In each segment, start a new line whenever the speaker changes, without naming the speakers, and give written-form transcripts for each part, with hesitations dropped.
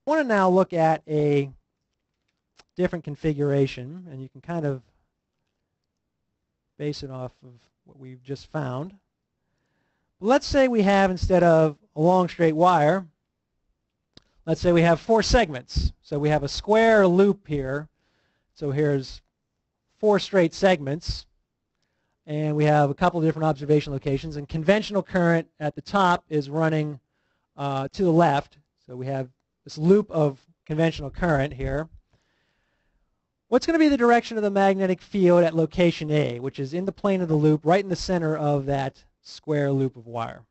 I want to now look at a different configuration, and you can kind of base it off of what we've just found. Let's say we have, instead of a long straight wire, let's say we have 4 segments. So we have a square loop here. So here's 4 straight segments. And we have a couple of different observation locations. And conventional current at the top is running to the left. So we have this loop of conventional current here. What's going to be the direction of the magnetic field at location A, which is in the plane of the loop, right in the center of that square loop of wire?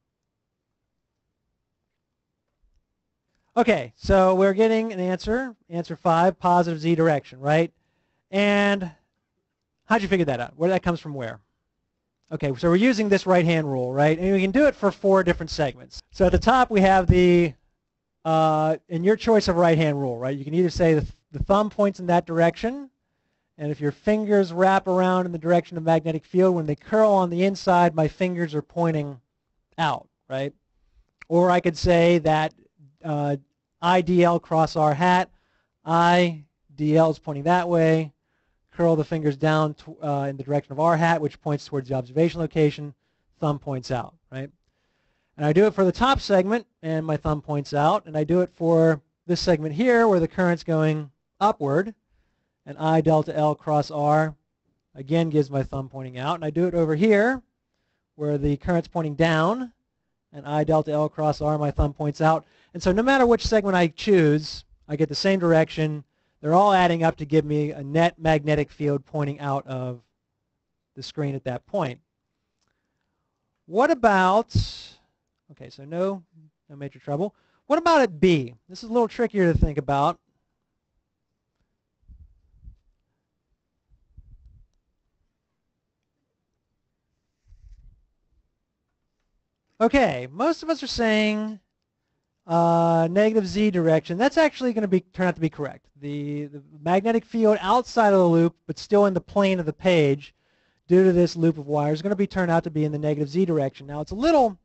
Okay, so we're getting an answer 5, positive z direction, right? And how'd you figure that out? Where that comes from where? Okay, so we're using this right-hand rule, right? And we can do it for 4 different segments. So at the top we have the, in your choice of right-hand rule, right? You can either say the thumb points in that direction, and if your fingers wrap around in the direction of magnetic field, when they curl on the inside, my fingers are pointing out, right? Or I could say that IDL cross R hat, IDL is pointing that way, curl the fingers down in the direction of R hat, which points towards the observation location, thumb points out, right? And I do it for the top segment, and my thumb points out, and I do it for this segment here, where the current's going upward, and I delta L cross R, again, gives my thumb pointing out, and I do it over here, where the current's pointing down, and I delta L cross R, my thumb points out. And so no matter which segment I choose, I get the same direction. They're all adding up to give me a net magnetic field pointing out of the screen at that point. What about, okay, so no major trouble. What about at B? This is a little trickier to think about. Okay, most of us are saying negative z direction. That's actually going to turn out to be correct. The magnetic field outside of the loop, but still in the plane of the page, due to this loop of wire, is going to turn out to be in the negative z direction. Now, it's a little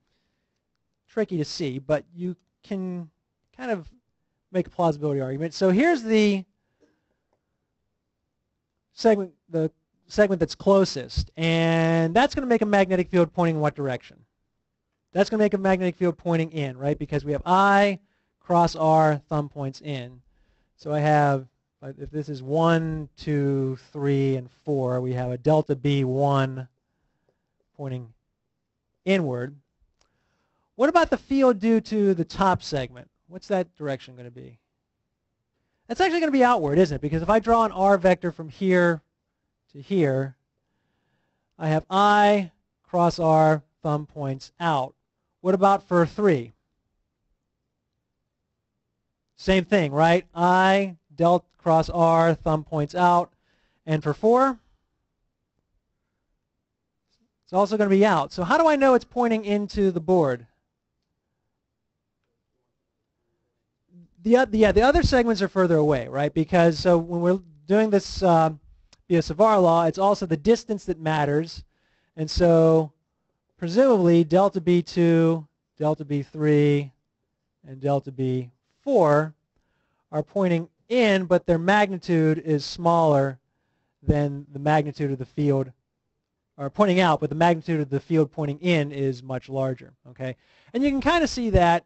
tricky to see, but you can kind of make a plausibility argument. So here's the segment that's closest, and that's going to make a magnetic field pointing in what direction? That's going to make a magnetic field pointing in, right? Because we have I cross R, thumb points in. So I have, if this is 1, 2, 3, and 4, we have a delta B1 pointing inward. What about the field due to the top segment? What's that direction going to be? That's actually going to be outward, isn't it? Because if I draw an R vector from here to here, I have I cross R, thumb points out. What about for 3? Same thing, right? I delta cross R, thumb points out. And for 4? It's also going to be out. So how do I know it's pointing into the board? The other segments are further away, right? Because so when we're doing this Biot-Savart law, it's also the distance that matters. And so presumably delta B2, delta B3, and delta B4 are pointing in, but their magnitude is smaller than the magnitude of the field, or pointing out, but the magnitude of the field pointing in is much larger, okay? And you can kind of see that,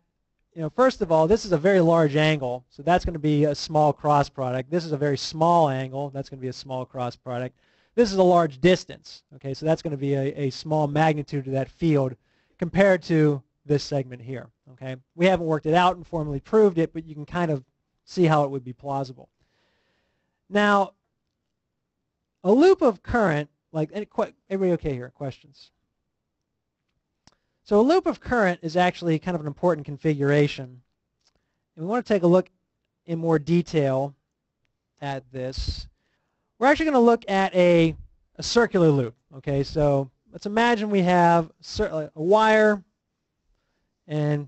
you know, first of all, this is a very large angle, so that's going to be a small cross product. This is a very small angle, that's going to be a small cross product. This is a large distance, okay, so that's going to be a small magnitude of that field compared to this segment here, okay? We haven't worked it out and formally proved it, but you can kind of see how it would be plausible. Now, a loop of current, like, everybody okay here? Questions? So a loop of current is actually kind of an important configuration. And we want to take a look in more detail at this. We're actually going to look at a circular loop. Okay, so let's imagine we have a wire, and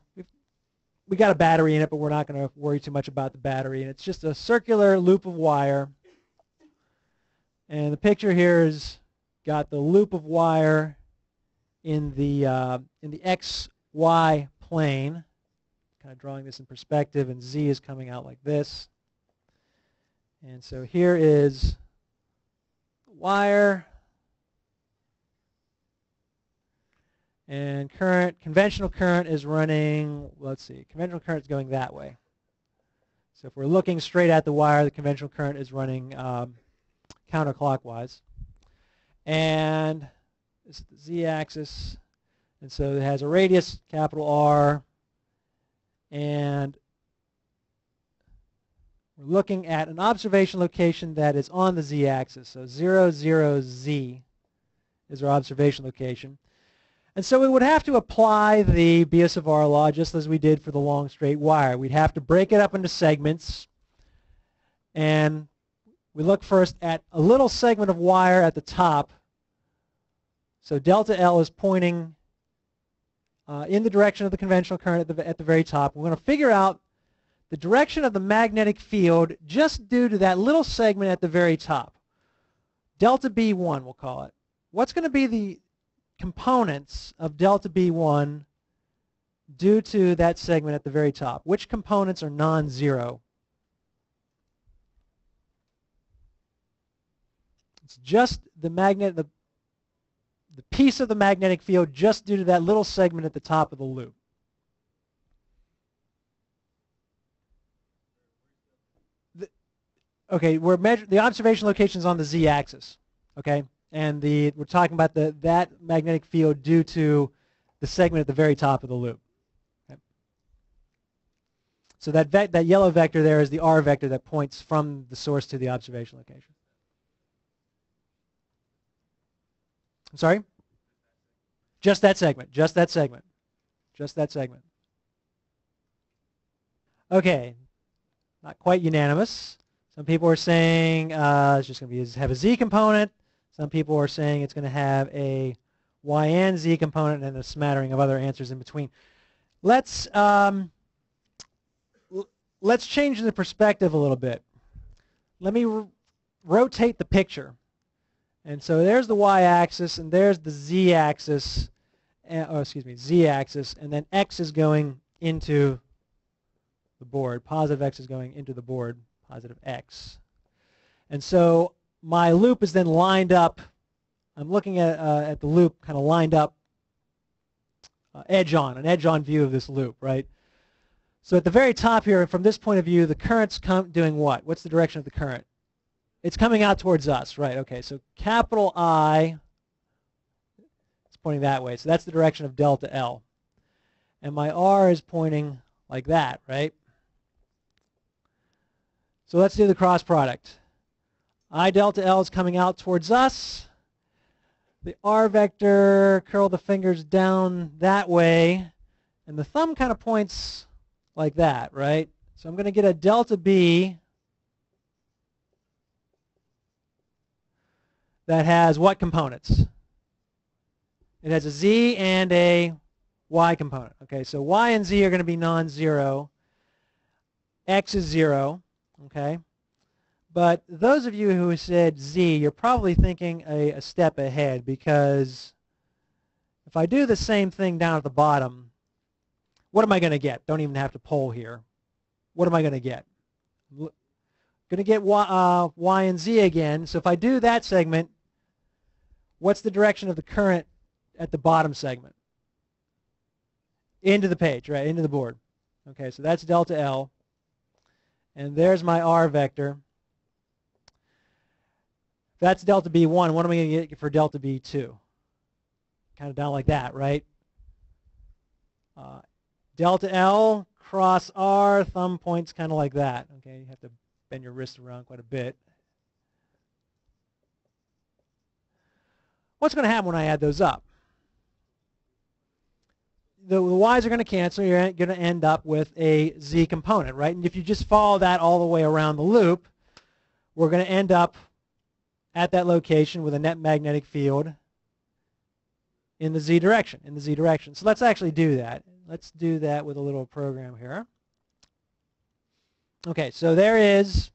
we got a battery in it, but we're not going to worry too much about the battery. And it's just a circular loop of wire. And the picture here is got the loop of wire in the XY plane, kind of drawing this in perspective, and Z is coming out like this. And so here is the wire. And current, conventional current is running, let's see, conventional current is going that way. So if we're looking straight at the wire, the conventional current is running counterclockwise. And this is the Z-axis. And so it has a radius, capital R. And we're looking at an observation location that is on the Z-axis. So 0, 0, Z is our observation location. And so we would have to apply the Biot-Savart law just as we did for the long straight wire. We'd have to break it up into segments. And we look first at a little segment of wire at the top. So delta L is pointing in the direction of the conventional current at the very top. We're going to figure out the direction of the magnetic field just due to that little segment at the very top. Delta B1, we'll call it. What's going to be the components of delta B1 due to that segment at the very top? Which components are non-zero? It's just the magnet, the piece of the magnetic field just due to that little segment at the top of the loop. Okay, we're measuring the observation locations on the Z-axis. Okay, and we're talking about that magnetic field due to the segment at the very top of the loop. Okay. So that yellow vector there is the R vector that points from the source to the observation location. I'm sorry? Just that segment. Just that segment. Just that segment. Okay. Not quite unanimous. Some people are saying it's just going to have a Z component. Some people are saying it's going to have a Y and Z component and a smattering of other answers in between. Let's change the perspective a little bit. Let me rotate the picture. And so there's the Y-axis, and there's the Z-axis, Z-axis, and then X is going into the board. Positive X is going into the board, positive X. And so my loop is then lined up. I'm looking at the loop kind of lined up, an edge-on view of this loop, right? So at the very top here, from this point of view, the current's doing what? What's the direction of the current? It's coming out towards us, right? Okay, so capital I is pointing that way. So that's the direction of delta L. And my R is pointing like that, right? So let's do the cross product. I delta L is coming out towards us. The R vector, curl the fingers down that way. And the thumb kind of points like that, right? So I'm going to get a delta B that has what components? It has a Z and a Y component. Okay, so Y and Z are going to be non-zero. X is 0. Okay, but those of you who said Z, you're probably thinking a step ahead, because if I do the same thing down at the bottom, what am I going to get? Don't even have to poll here. What am I going to get? Going to get Y and Z again. So if I do that segment, what's the direction of the current at the bottom segment? Into the page, right? Into the board. Okay, so that's delta L. And there's my R vector. That's delta B1. What am I going to get for delta B2? Kind of down like that, right? Delta L cross R, thumb points kind of like that. Okay, you have to bend your wrist around quite a bit. What's going to happen when I add those up? The Y's are going to cancel. You're going to end up with a Z component, right? And if you just follow that all the way around the loop, we're going to end up at that location with a net magnetic field in the Z direction, So let's actually do that. Let's do that with a little program here. Okay, so there is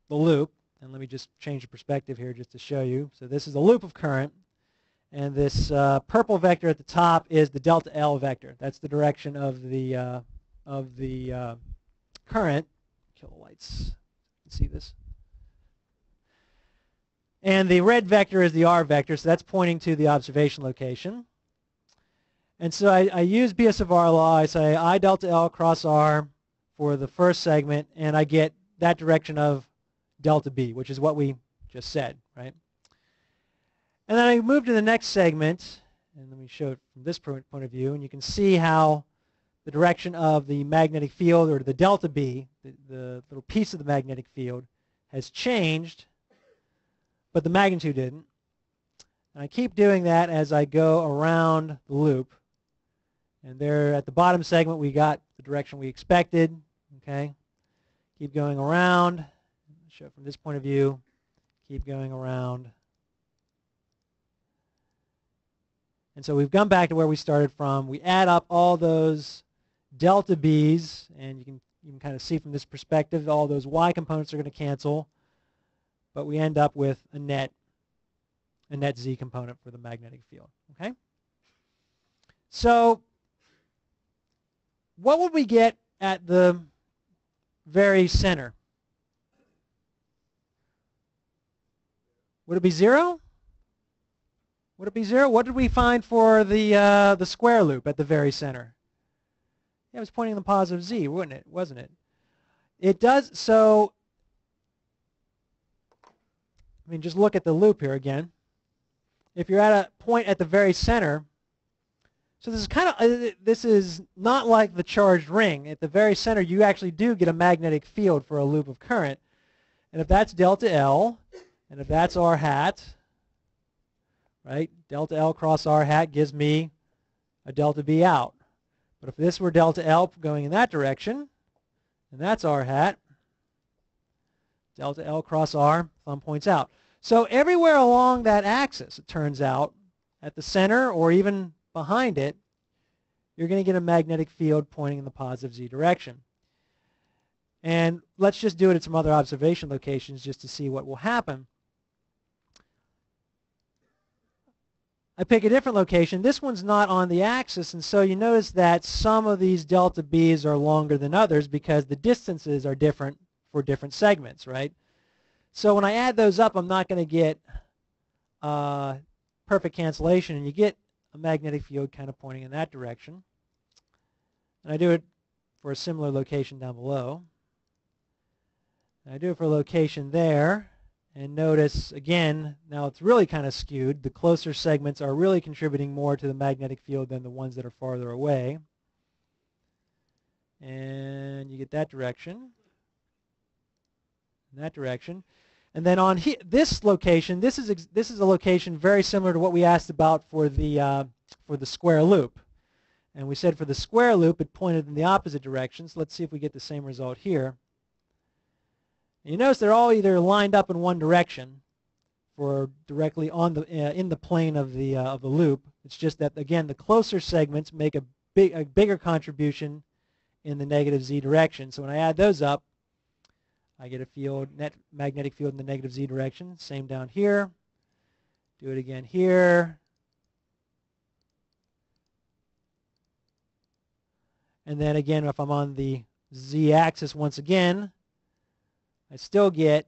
the loop. And let me just change the perspective here just to show you. So this is a loop of current. And this purple vector at the top is the delta L vector. That's the direction of the of the current. Kill the lights. You see this? And the red vector is the R vector, so that's pointing to the observation location. And so I use Biot-Savart Law. I say I delta L cross R for the first segment, and I get that direction of delta B, which is what we just said, right? And then I move to the next segment, and let me show it from this point of view, and you can see how the direction of the magnetic field, or the delta B, the little piece of the magnetic field, has changed, but the magnitude didn't. And I keep doing that as I go around the loop. And there at the bottom segment we got the direction we expected. Okay, keep going around. Show it from this point of view. Keep going around. And so we've gone back to where we started from. We add up all those delta B's, and you can kind of see from this perspective all those Y components are going to cancel, but we end up with a net Z component for the magnetic field. Okay? So what would we get at the very center? Would it be 0? Would it be 0? What did we find for the square loop at the very center? Yeah, it was pointing in the positive Z, wasn't it? It does. So I mean, just look at the loop here again. If you're at a point at the very center, so this is not like the charged ring. At the very center, you actually do get a magnetic field for a loop of current. And if that's delta L, and if that's R hat, right, delta L cross R hat gives me a delta B out. But if this were delta L going in that direction, and that's R hat, delta L cross R, thumb points out. So everywhere along that axis, it turns out, at the center or even behind it, you're going to get a magnetic field pointing in the positive Z direction. And let's just do it at some other observation locations just to see what will happen. I pick a different location. This one's not on the axis, and so you notice that some of these delta B's are longer than others because the distances are different for different segments, right? So when I add those up, I'm not going to get perfect cancellation, and you get a magnetic field kind of pointing in that direction. And I do it for a similar location down below. And I do it for a location there. And notice, again, now it's really kind of skewed. The closer segments are really contributing more to the magnetic field than the ones that are farther away. And you get that direction. In that direction. And then on this location, this is a location very similar to what we asked about for the square loop. And we said for the square loop, it pointed in the opposite direction. So let's see if we get the same result here. And you notice they're all either lined up in one direction, or directly on the in the plane of the loop. It's just that again, the closer segments make a bigger contribution in the negative Z direction. So when I add those up, I get a net magnetic field in the negative Z direction. Same down here. Do it again here. And then again, if I'm on the Z axis once again, I still get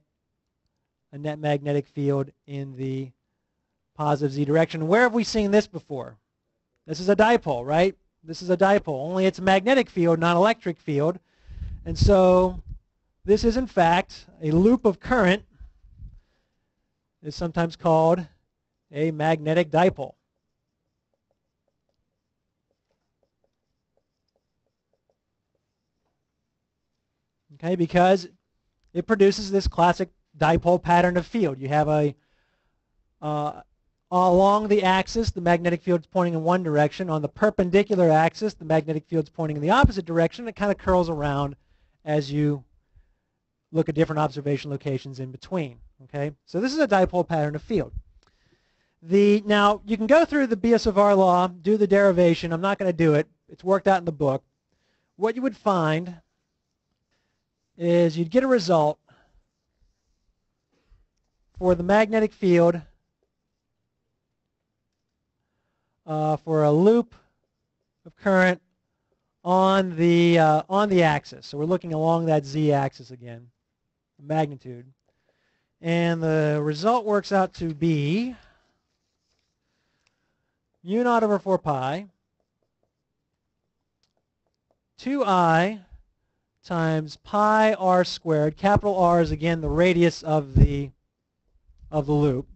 a net magnetic field in the positive Z direction. Where have we seen this before? This is a dipole, right? This is a dipole, only it's a magnetic field, not electric field. And so this is, in fact, a loop of current. It's sometimes called a magnetic dipole. Okay, because it produces this classic dipole pattern of field. You have along the axis, the magnetic field is pointing in one direction. On the perpendicular axis, the magnetic field is pointing in the opposite direction. It kind of curls around as you look at different observation locations in between. Okay, so this is a dipole pattern of field. Now, you can go through the Biot-Savart Law, do the derivation. I'm not going to do it. It's worked out in the book. What you would find is you'd get a result for the magnetic field for a loop of current on the axis. So we're looking along that z-axis again, magnitude. And the result works out to be mu naught over 4 pi 2I times pi r squared. Capital R is again the radius of the loop,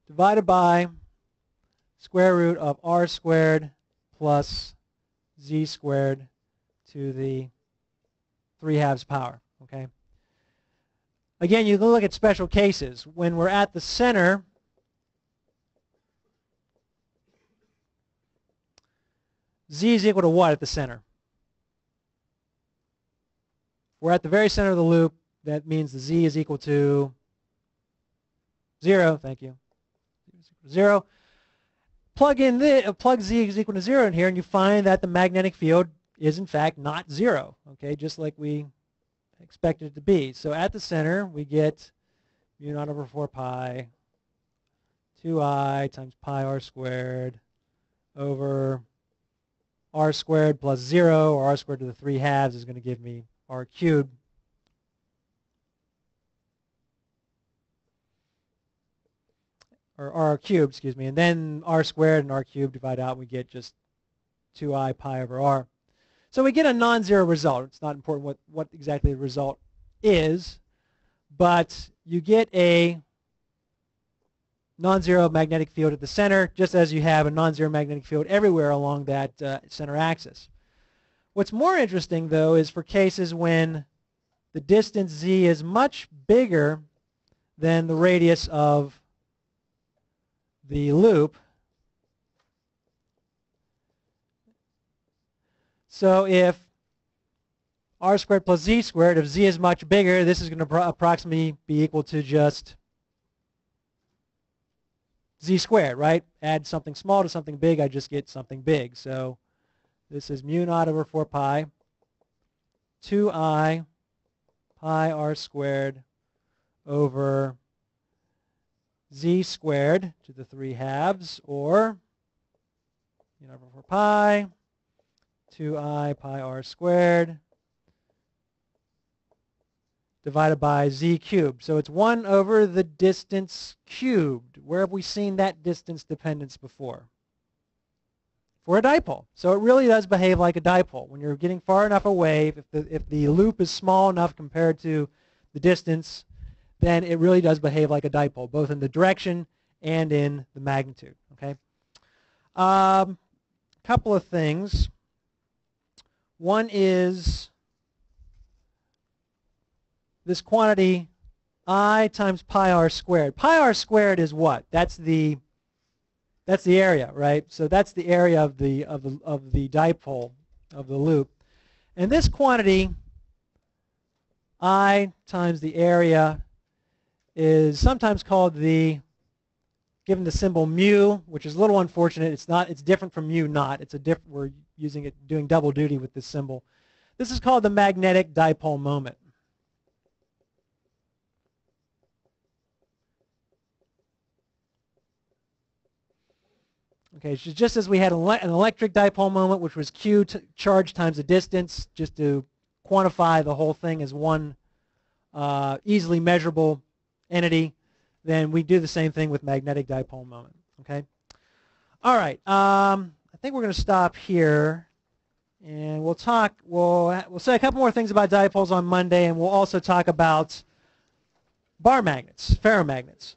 divided by square root of r squared plus z squared to the 3/2 power. Okay. Again, you can look at special cases. When we're at the center, z is equal to what at the center? We're at the very center of the loop. That means the z is equal to 0. Thank you. 0. Plug z is equal to 0 in here, and you find that the magnetic field is in fact not 0. Okay, just like we expected it to be. So at the center, we get mu naught over 4 pi 2I times pi r squared over r squared plus 0, or r squared to the 3/2 is going to give me r cubed. Or r cubed, excuse me. And then r squared and r cubed divide out, and we get just 2I pi over r. So we get a non-zero result. It's not important what exactly the result is, but you get a non-zero magnetic field at the center, just as you have a non-zero magnetic field everywhere along that center axis. What's more interesting, though, is for cases when the distance z is much bigger than the radius of the loop. So if r squared plus z squared, if z is much bigger, this is going to approximately be equal to just z squared, right? Add something small to something big, I just get something big. So this is mu naught over 4 pi 2I pi r squared over z squared to the 3/2, or mu naught over 4 pi 2I pi r squared divided by z cubed. So it's 1 over the distance cubed. Where have we seen that distance dependence before? For a dipole. So it really does behave like a dipole. When you're getting far enough away, if the loop is small enough compared to the distance, then it really does behave like a dipole, both in the direction and in the magnitude. Okay. Couple of things. One is this quantity I times pi r squared. Pi r squared is what? That's the area, right? So that's the area of the dipole of the loop. And this quantity I times the area is sometimes called given the symbol mu, which is a little unfortunate. It's different from mu naught. We're using it, doing double duty with this symbol. This is called the magnetic dipole moment. Okay, so just as we had an electric dipole moment, which was Q charge times the distance, just to quantify the whole thing as one easily measurable entity, then we do the same thing with magnetic dipole moment. Okay. All right. I think we're going to stop here, and we'll talk. We'll say a couple more things about dipoles on Monday, and we'll also talk about bar magnets, ferromagnets.